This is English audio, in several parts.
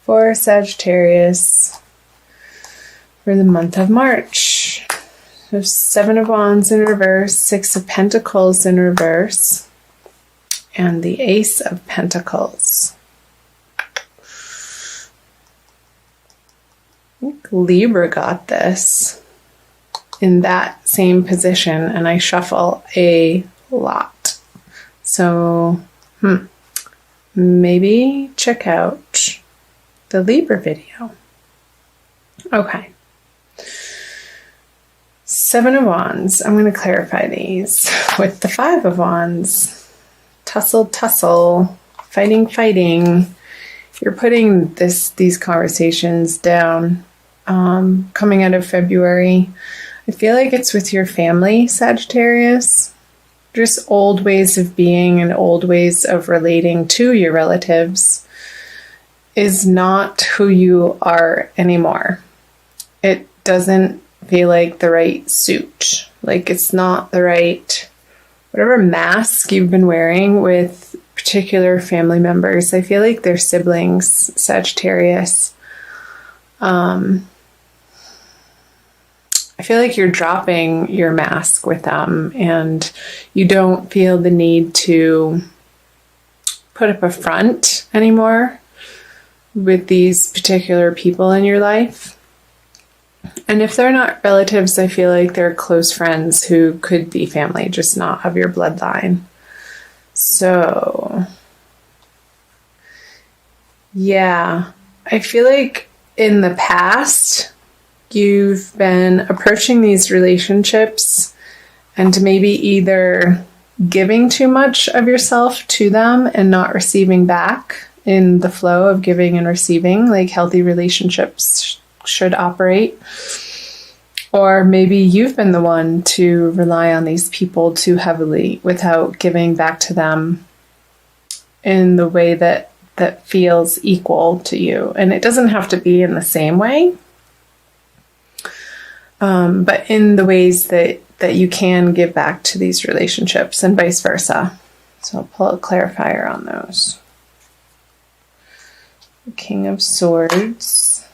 for Sagittarius for the month of March. So 7 of Wands in reverse, 6 of Pentacles in reverse, and the Ace of Pentacles. I think Libra got this in that same position, and I shuffle a lot. So, maybe check out the Libra video. Okay. 7 of Wands. I'm going to clarify these with the 5 of Wands. Tussle, fighting. You're putting these conversations down. Coming out of February, I feel like it's with your family, Sagittarius. Just old ways of being and old ways of relating to your relatives is not who you are anymore. It doesn't feel like the right suit. Like it's not the right, whatever mask you've been wearing with particular family members. I feel like they're siblings, Sagittarius. I feel like you're dropping your mask with them and you don't feel the need to put up a front anymore with these particular people in your life. And if they're not relatives, I feel like they're close friends who could be family, just not of your bloodline. So, yeah, I feel like in the past, you've been approaching these relationships and maybe either giving too much of yourself to them and not receiving back in the flow of giving and receiving, like healthy relationships should operate. Or maybe you've been the one to rely on these people too heavily without giving back to them in the way that feels equal to you. And it doesn't have to be in the same way. But in the ways that you can give back to these relationships and vice versa. So I'll pull a clarifier on those. The King of Swords.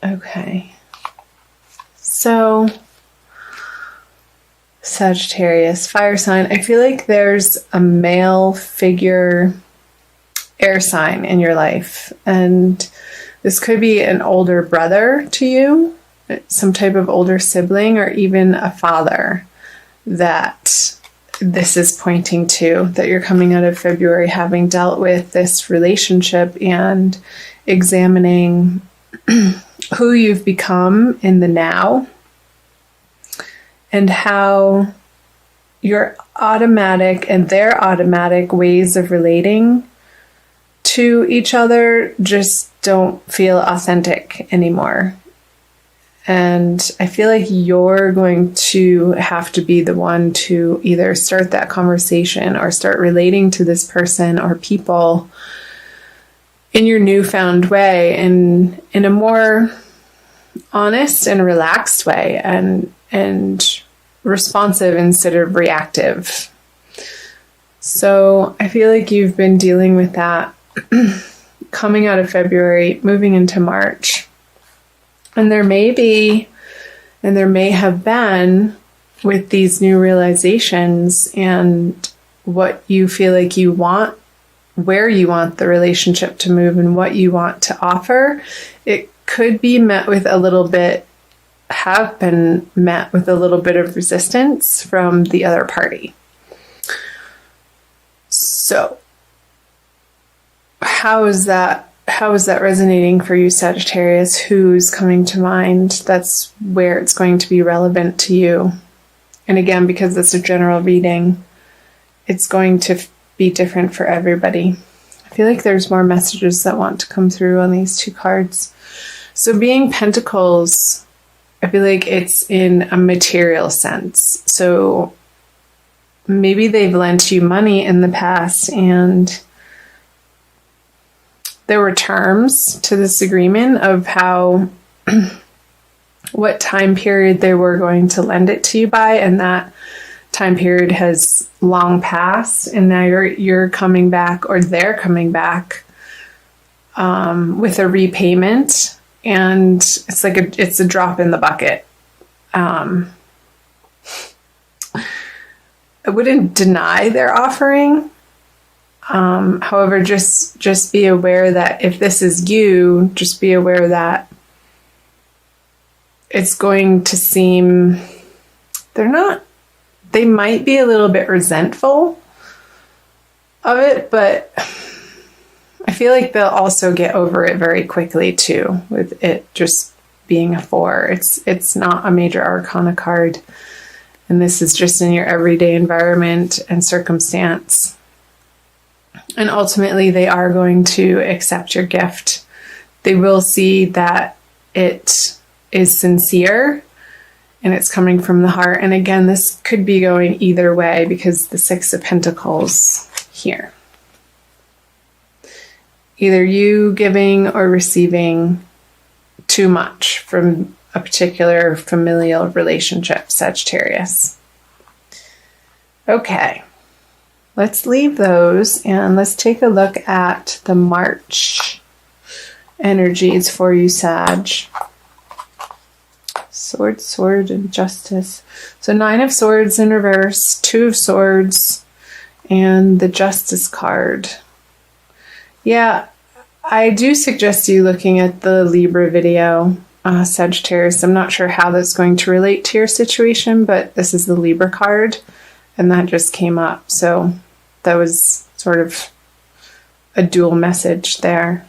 Okay. So, Sagittarius, fire sign. I feel like there's a male figure, air sign in your life. And this could be an older brother to you, some type of older sibling, or even a father that this is pointing to, that you're coming out of February having dealt with this relationship and examining who you've become in the now and how your automatic and their automatic ways of relating to each other just don't feel authentic anymore. And I feel like you're going to have to be the one to either start that conversation or start relating to this person or people in your newfound way and in a more honest and relaxed way and responsive instead of reactive. So I feel like you've been dealing with that coming out of February, moving into March. And there may have been, with these new realizations and what you feel like you want, where you want the relationship to move and what you want to offer, it could be met with a little bit, have been met with a little bit of resistance from the other party. So, how is that resonating for you, Sagittarius? Who's coming to mind? That's where it's going to be relevant to you. And again, because it's a general reading, it's going to be different for everybody. I feel like there's more messages that want to come through on these two cards. So being Pentacles, I feel like it's in a material sense. So maybe they've lent you money in the past and there were terms to this agreement of how, what time period they were going to lend it to you by, and that time period has long passed, and now you're coming back, or they're coming back with a repayment, and it's like it's a drop in the bucket. I wouldn't deny their offering. However, just be aware that if this is you, just be aware that it's going to seem, they might be a little bit resentful of it, but I feel like they'll also get over it very quickly too, with it just being a 4. It's not a major arcana card, and this is just in your everyday environment and circumstance. And ultimately, they are going to accept your gift. They will see that it is sincere and it's coming from the heart. And again, this could be going either way because the 6 of Pentacles here. Either you giving or receiving too much from a particular familial relationship, Sagittarius. Okay. Let's leave those and let's take a look at the March energies for you, Sag. Sword, sword, and justice. So 9 of Swords in reverse, 2 of Swords, and the Justice card. Yeah, I do suggest you looking at the Libra video, Sagittarius. I'm not sure how that's going to relate to your situation, but this is the Libra card, and that just came up. So that was sort of a dual message there.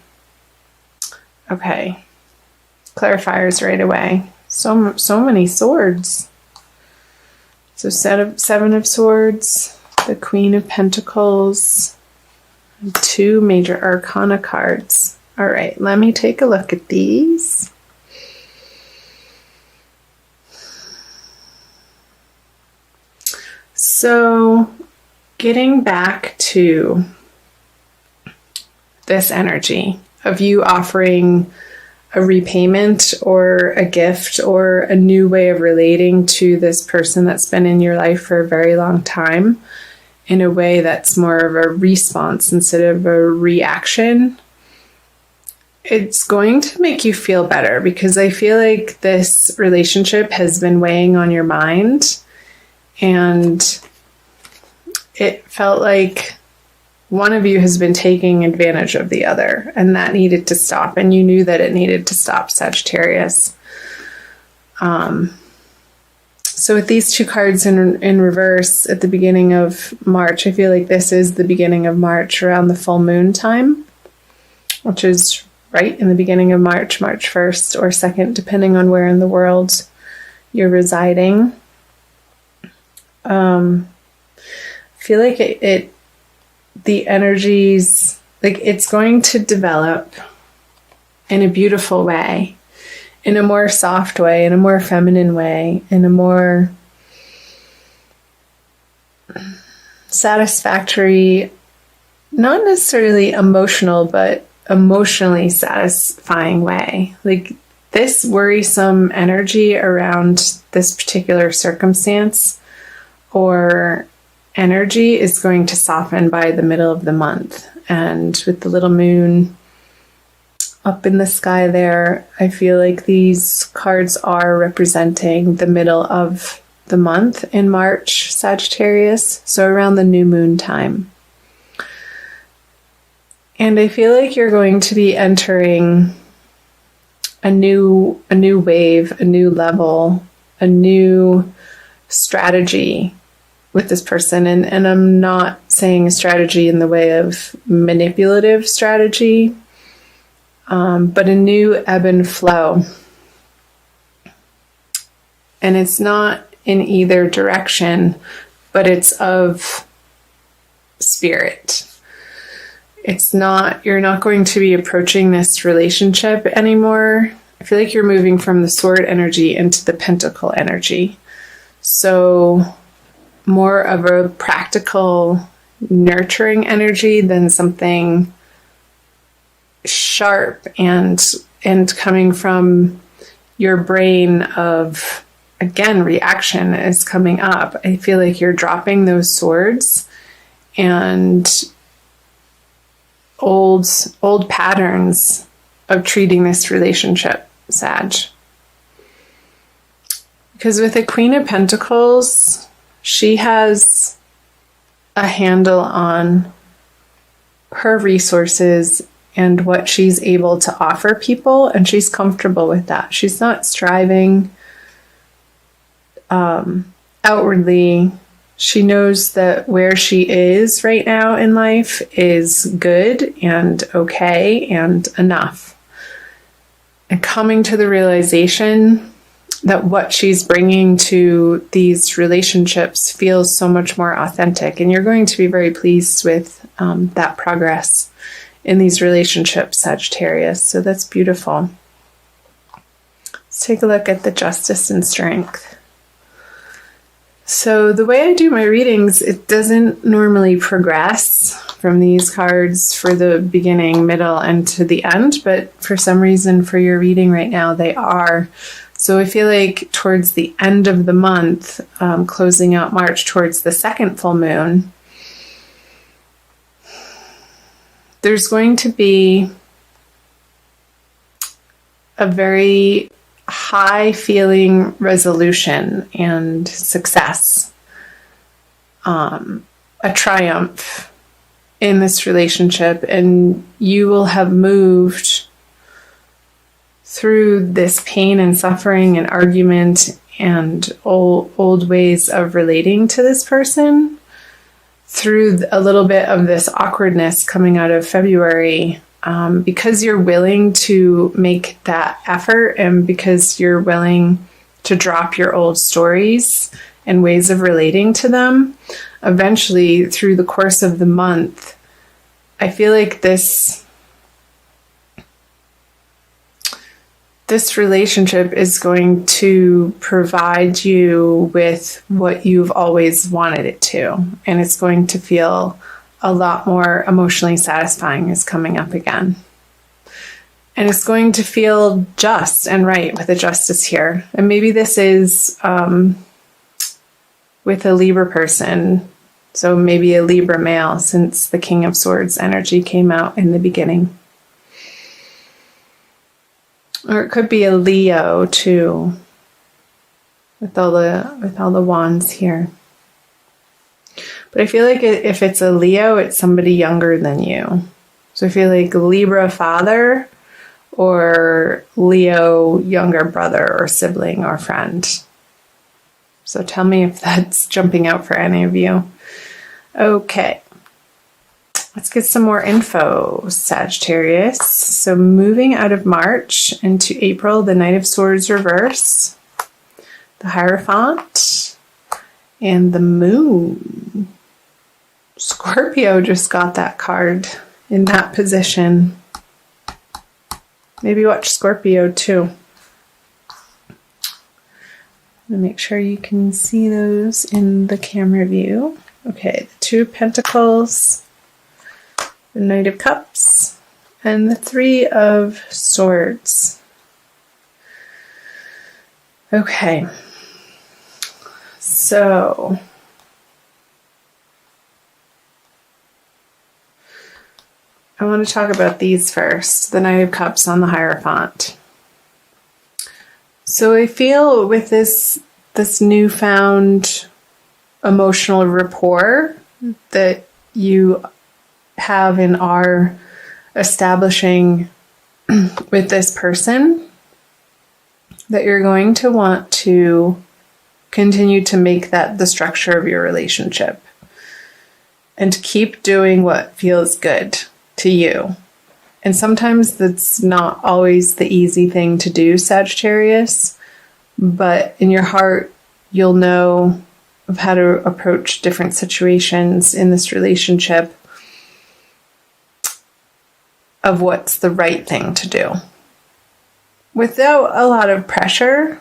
Okay. Clarifiers right away. So many swords. So 7 of Swords, the Queen of Pentacles, and 2 major arcana cards. All right, let me take a look at these. So getting back to this energy of you offering a repayment or a gift or a new way of relating to this person that's been in your life for a very long time in a way that's more of a response instead of a reaction, it's going to make you feel better, because I feel like this relationship has been weighing on your mind, and it felt like one of you has been taking advantage of the other, and that needed to stop. And you knew that it needed to stop, Sagittarius. So with these 2 cards in reverse at the beginning of March, I feel like this is the beginning of March around the full moon time, which is right in the beginning of March, March 1st or 2nd, depending on where in the world you're residing. I feel like the energies, like it's going to develop in a beautiful way, in a more soft way, in a more feminine way, in a more satisfactory, not necessarily emotional, but emotionally satisfying way. Like this worrisome energy around this particular circumstance or energy is going to soften by the middle of the month. And with the little moon up in the sky there, I feel like these cards are representing the middle of the month in March, Sagittarius, so around the new moon time. And I feel like you're going to be entering a new wave, a new level, a new strategy with this person. And I'm not saying a strategy in the way of manipulative strategy, but a new ebb and flow. And it's not in either direction, but it's of spirit. It's not, you're not going to be approaching this relationship anymore. I feel like you're moving from the sword energy into the pentacle energy. So more of a practical, nurturing energy than something sharp and coming from your brain of, again, reaction is coming up. I feel like you're dropping those swords and old patterns of treating this relationship, Sag. Because with the Queen of Pentacles, she has a handle on her resources and what she's able to offer people, and she's comfortable with that. She's not striving outwardly. She knows that where she is right now in life is good and okay and enough. And coming to the realization that what she's bringing to these relationships feels so much more authentic. And you're going to be very pleased with that progress in these relationships, Sagittarius. So that's beautiful. Let's take a look at the Justice and Strength. So the way I do my readings, it doesn't normally progress from these cards for the beginning, middle, and to the end, but for some reason for your reading right now, they are. So I feel like towards the end of the month, closing out March towards the second full moon, there's going to be a very high feeling resolution and success, a triumph in this relationship, and you will have moved through this pain and suffering and argument and old ways of relating to this person, through a little bit of this awkwardness coming out of February, because you're willing to make that effort and because you're willing to drop your old stories and ways of relating to them. Eventually, through the course of the month, I feel like this relationship is going to provide you with what you've always wanted it to. And it's going to feel a lot more emotionally satisfying is coming up again. And it's going to feel just and right with the Justice here. And maybe this is with a Libra person. So maybe a Libra male, since the King of Swords energy came out in the beginning. Or it could be a Leo too, with all the wands here. But I feel like if it's a Leo, it's somebody younger than you. So I feel like Libra father or Leo younger brother or sibling or friend. So tell me if that's jumping out for any of you. Okay. Let's get some more info, Sagittarius. So moving out of March into April, the Knight of Swords reverse, the Hierophant, and the Moon. Scorpio just got that card in that position. Maybe watch Scorpio too. Make sure you can see those in the camera view. Okay, the Two of Pentacles, the Knight of Cups, and the Three of Swords. Okay, so I want to talk about these first. The Knight of Cups on the Hierophant. So I feel with this newfound emotional rapport that you have and are establishing with this person, that you're going to want to continue to make that the structure of your relationship and keep doing what feels good to you. And sometimes that's not always the easy thing to do, Sagittarius, but in your heart, you'll know of how to approach different situations in this relationship, of what's the right thing to do without a lot of pressure.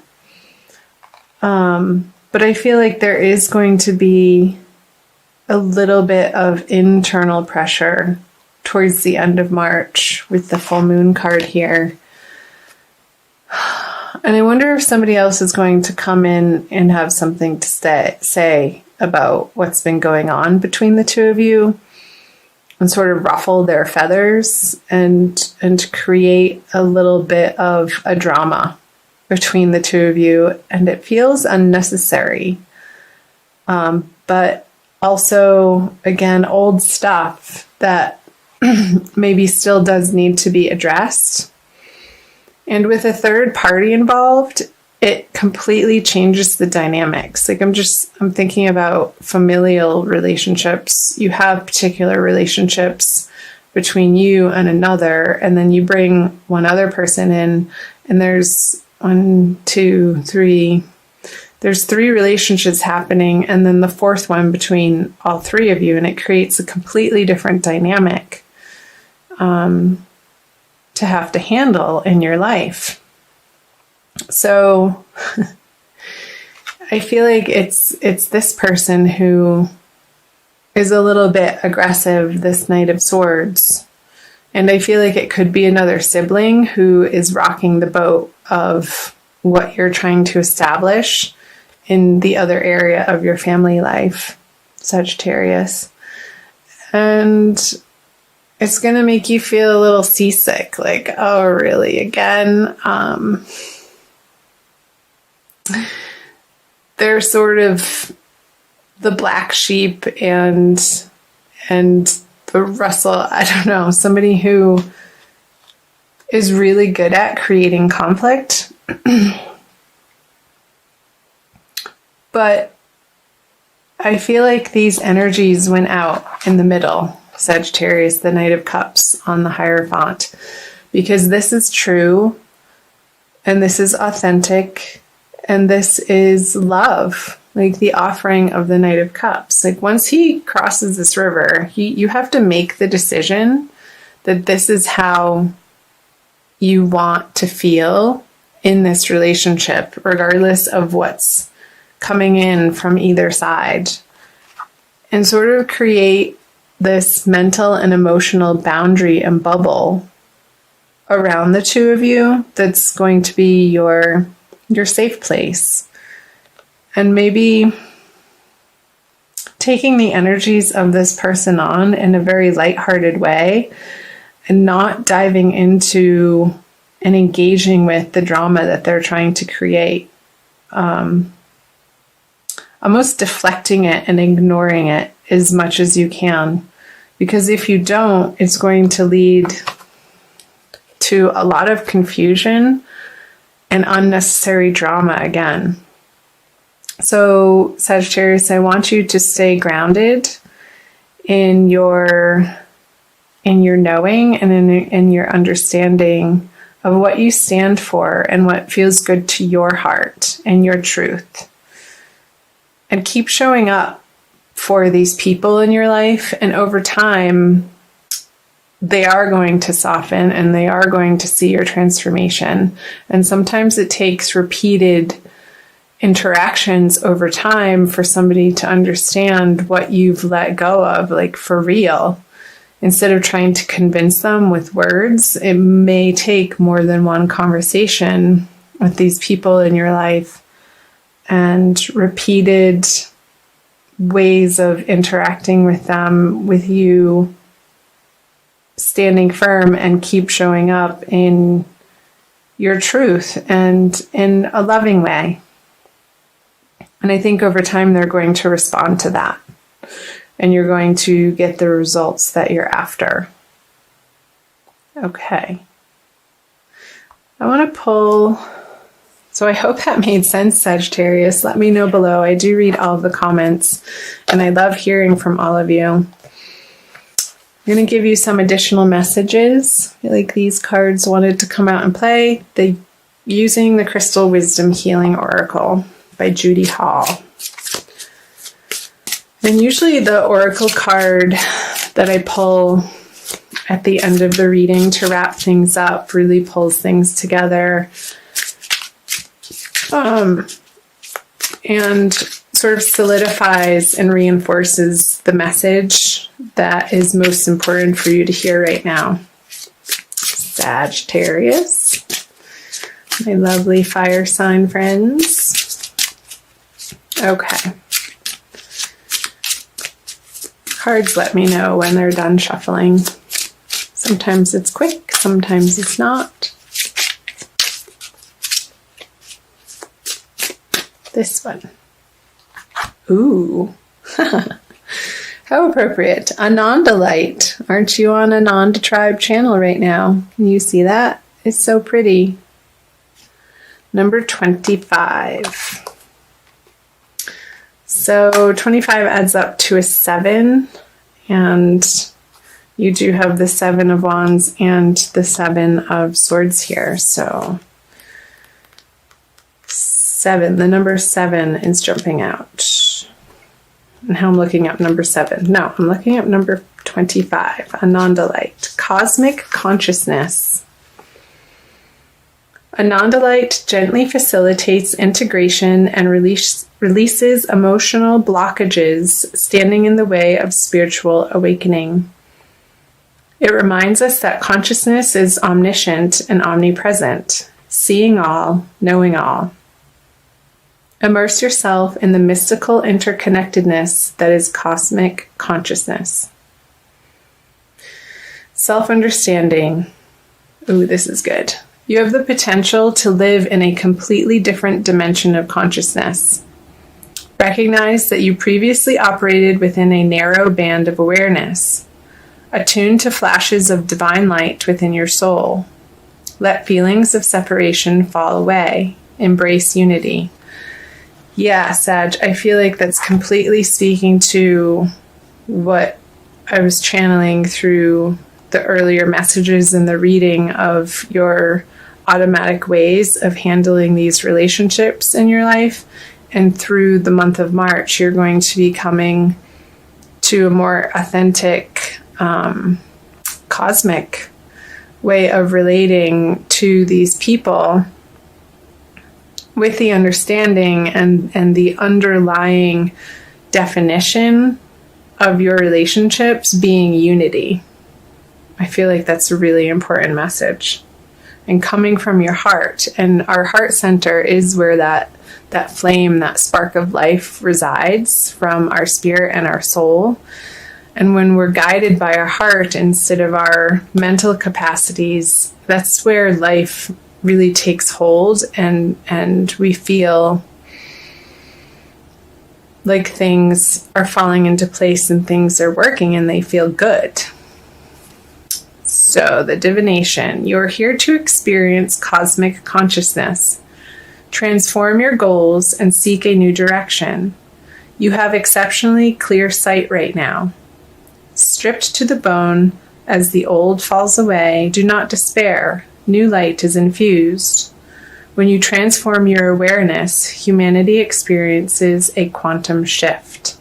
But I feel like there is going to be a little bit of internal pressure towards the end of March with the full moon card here. And I wonder if somebody else is going to come in and have something to say about what's been going on between the two of you, and sort of ruffle their feathers and create a little bit of a drama between the two of you, and it feels unnecessary. But also, again, old stuff that maybe still does need to be addressed. And with a third party involved, it completely changes the dynamics. Like I'm thinking about familial relationships. You have particular relationships between you and another, and then you bring one other person in, and there's there's 3 relationships happening, and then the fourth one between all 3 of you, and it creates a completely different dynamic to have to handle in your life. So I feel like it's this person who is a little bit aggressive, this Knight of Swords. And I feel like it could be another sibling who is rocking the boat of what you're trying to establish in the other area of your family life, Sagittarius. And it's going to make you feel a little seasick, like, oh, really, again? They're sort of the black sheep and the Russell, I don't know, somebody who is really good at creating conflict. But I feel like these energies went out in the middle, Sagittarius, the Knight of Cups on the Hierophant, because this is true, and this is authentic, and this is love, like the offering of the Knight of Cups. Like once he crosses this river, you have to make the decision that this is how you want to feel in this relationship, regardless of what's coming in from either side, and sort of create this mental and emotional boundary and bubble around the two of you that's going to be your safe place. And maybe taking the energies of this person on in a very lighthearted way and not diving into and engaging with the drama that they're trying to create. Almost deflecting it and ignoring it as much as you can. Because if you don't, it's going to lead to a lot of confusion and unnecessary drama again. So, Sagittarius, I want you to stay grounded in your knowing and in your understanding of what you stand for and what feels good to your heart and your truth. And keep showing up for these people in your life, and over time, they are going to soften and they are going to see your transformation. And sometimes it takes repeated interactions over time for somebody to understand what you've let go of, like for real. Instead of trying to convince them with words, it may take more than one conversation with these people in your life and repeated ways of interacting with them, with you standing firm and keep showing up in your truth and in a loving way. And I think over time they're going to respond to that, and you're going to get the results that you're after. Okay. I want to pull. So I hope that made sense, Sagittarius. Let me know below. I do read all of the comments, and I love hearing from all of you. I'm going to give you some additional messages. I feel like these cards wanted to come out and play. Using the Crystal Wisdom Healing Oracle by Judy Hall. And usually the oracle card that I pull at the end of the reading to wrap things up really pulls things together. And sort of solidifies and reinforces the message that is most important for you to hear right now. Sagittarius, my lovely fire sign friends. Okay. Cards let me know when they're done shuffling. Sometimes it's quick, sometimes it's not. This one. Ooh. How appropriate. Ananda light. Aren't you on Ananda Tribe channel right now? Can you see that? It's so pretty. Number 25. So 25 adds up to a 7, and you do have the 7 of Wands and the 7 of Swords here. So 7, the number 7 is jumping out. And how I'm looking up number 7. No, I'm looking up number 25, Ananda light, cosmic consciousness. Ananda light gently facilitates integration and releases emotional blockages standing in the way of spiritual awakening. It reminds us that consciousness is omniscient and omnipresent, seeing all, knowing all. Immerse yourself in the mystical interconnectedness that is cosmic consciousness. Self-understanding. Ooh, this is good. You have the potential to live in a completely different dimension of consciousness. Recognize that you previously operated within a narrow band of awareness, attuned to flashes of divine light within your soul. Let feelings of separation fall away. Embrace unity. Yeah, Sag, I feel like that's completely speaking to what I was channeling through the earlier messages in the reading of your automatic ways of handling these relationships in your life. And through the month of March, you're going to be coming to a more authentic, cosmic way of relating to these people, with the understanding and the underlying definition of your relationships being unity. I feel like that's a really important message. And coming from your heart. And our heart center is where that flame, that spark of life resides, from our spirit and our soul. And when we're guided by our heart instead of our mental capacities, that's where life really takes hold, and we feel like things are falling into place and things are working and they feel good. So the divination, you're here to experience cosmic consciousness, transform your goals, and seek a new direction. You have exceptionally clear sight right now. Stripped to the bone as the old falls away, do not despair. New light is infused. When you transform your awareness, humanity experiences a quantum shift.